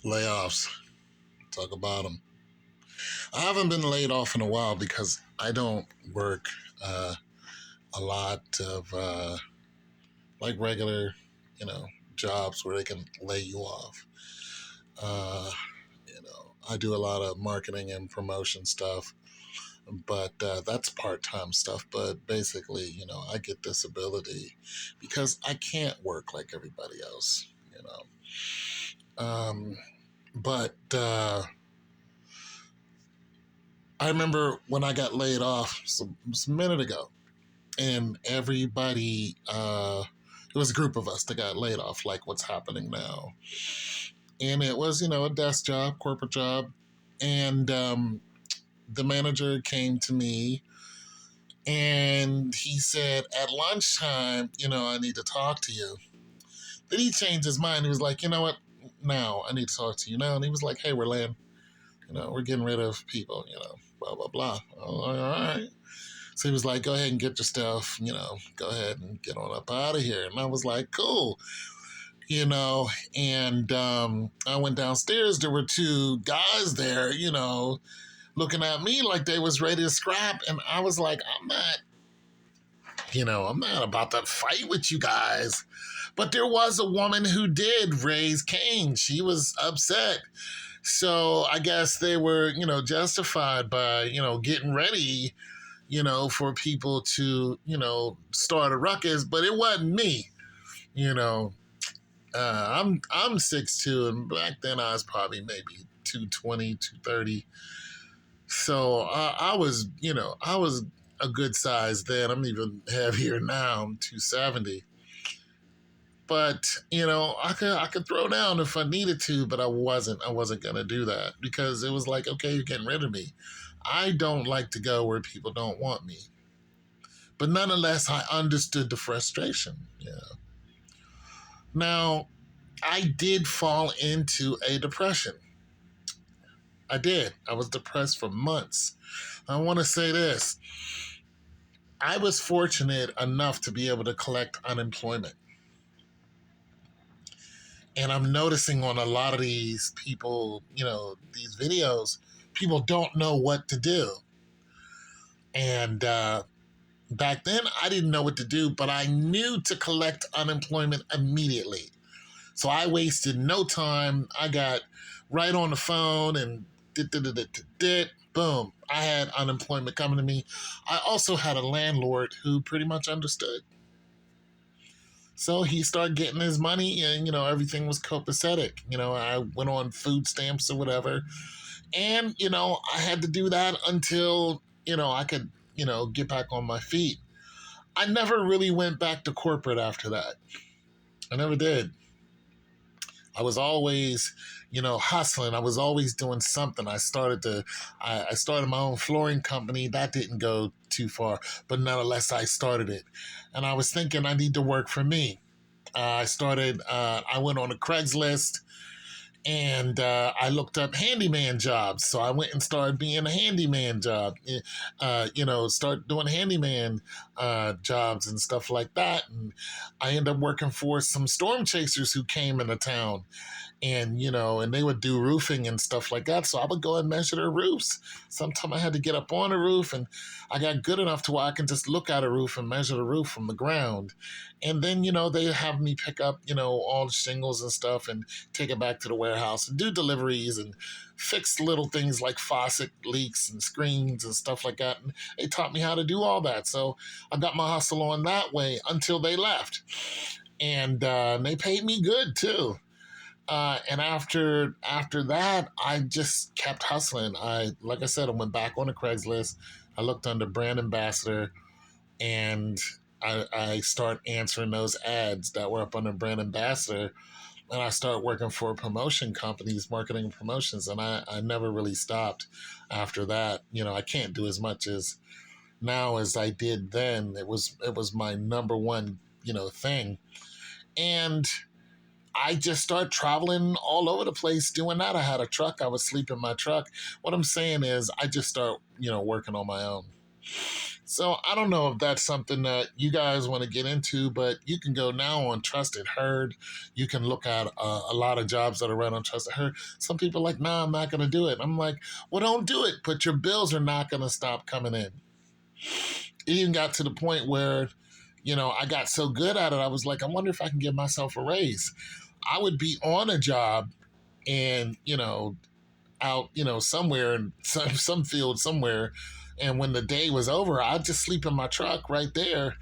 Layoffs. Talk about them. I haven't been laid off in a while because I don't work uh, a lot of like regular, you know, jobs where they can lay you off. Uh, I do a lot of marketing and promotion stuff, but that's part-time stuff. But basically, I get this ability because I can't work like everybody else. Um, but I remember when I got laid off a minute ago, and everybody, it was a group of us that got laid off, like what's happening now. And it was, a desk job, corporate job. And the manager came to me and he said, at lunchtime, I need to talk to you. Then he changed his mind. He was like, you know what? Now I need to talk to you now. And he was like, hey, we're laying, we're getting rid of people, blah, blah, blah. All right. So he was like, go ahead and get your stuff, go ahead and get on up out of here. And I was like, cool, and I went downstairs. There were two guys there, looking at me like they was ready to scrap. And I was like, I'm not about to fight with you guys. But there was a woman who did raise Cain. She was upset. So I guess they were, justified by, getting ready, for people to, start a ruckus, but it wasn't me, you know. I'm 6'2", and back then I was probably maybe 220, 230. So I was a good size then. I'm even heavier now. I'm 270. But I could throw down if I needed to, but I wasn't gonna do that because it was like, okay, you're getting rid of me. I don't like to go where people don't want me. But nonetheless, I understood the frustration. Yeah. Now, I did fall into a depression. I did. I was depressed for months. I want to say this. I was fortunate enough to be able to collect unemployment. And I'm noticing on a lot of these people, these videos, people don't know what to do. And back then, I didn't know what to do, but I knew to collect unemployment immediately. So I wasted no time. I got right on the phone and boom, I had unemployment coming to me. I also had a landlord who pretty much understood. So he started getting his money and, everything was copacetic. I went on food stamps or whatever. And, I had to do that until, I could, get back on my feet. I never really went back to corporate after that. I never did. I was always, hustling. I was always doing something. I started my own flooring company. That didn't go too far, but nonetheless, I started it. And I was thinking I need to work for me. I went on a Craigslist and I looked up handyman jobs. So I went and started being a handyman start doing handyman jobs and stuff like that. And I ended up working for some storm chasers who came into town. And and they would do roofing and stuff like that. So I would go and measure their roofs. Sometimes I had to get up on a roof, and I got good enough to where I can just look at a roof and measure the roof from the ground. And then they have me pick up all the shingles and stuff and take it back to the warehouse and do deliveries and fix little things like faucet leaks and screens and stuff like that. And they taught me how to do all that. So I got my hustle on that way until they left, and they paid me good too. And after that, I just kept hustling. Like I said, I went back on the Craigslist. I looked under brand ambassador, and I start answering those ads that were up under brand ambassador. And I started working for promotion companies, marketing and promotions, and I never really stopped after that. I can't do as much as now as I did then. It was my number one, thing. And I just started traveling all over the place doing that. I had a truck. I would sleep in my truck. What I'm saying is I just start, working on my own. So I don't know if that's something that you guys want to get into, but you can go now on Trusted Herd. You can look at a lot of jobs that are right on Trusted Herd. Some people are like, nah, I'm not going to do it. I'm like, well, don't do it, but your bills are not going to stop coming in. It even got to the point where, I got so good at it, I was like, I wonder if I can give myself a raise. I would be on a job and, out, somewhere in some field somewhere. And when the day was over, I'd just sleep in my truck right there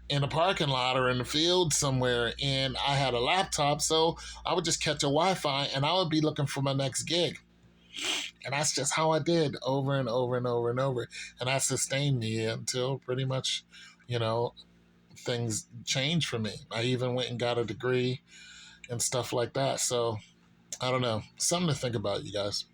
in a parking lot or in the field somewhere. And I had a laptop, so I would just catch a Wi Fi and I would be looking for my next gig. And that's just how I did over and over and over and over. And that sustained me until pretty much, you know, things changed for me. I even went and got a degree and stuff like that. So I don't know. Something to think about, you guys.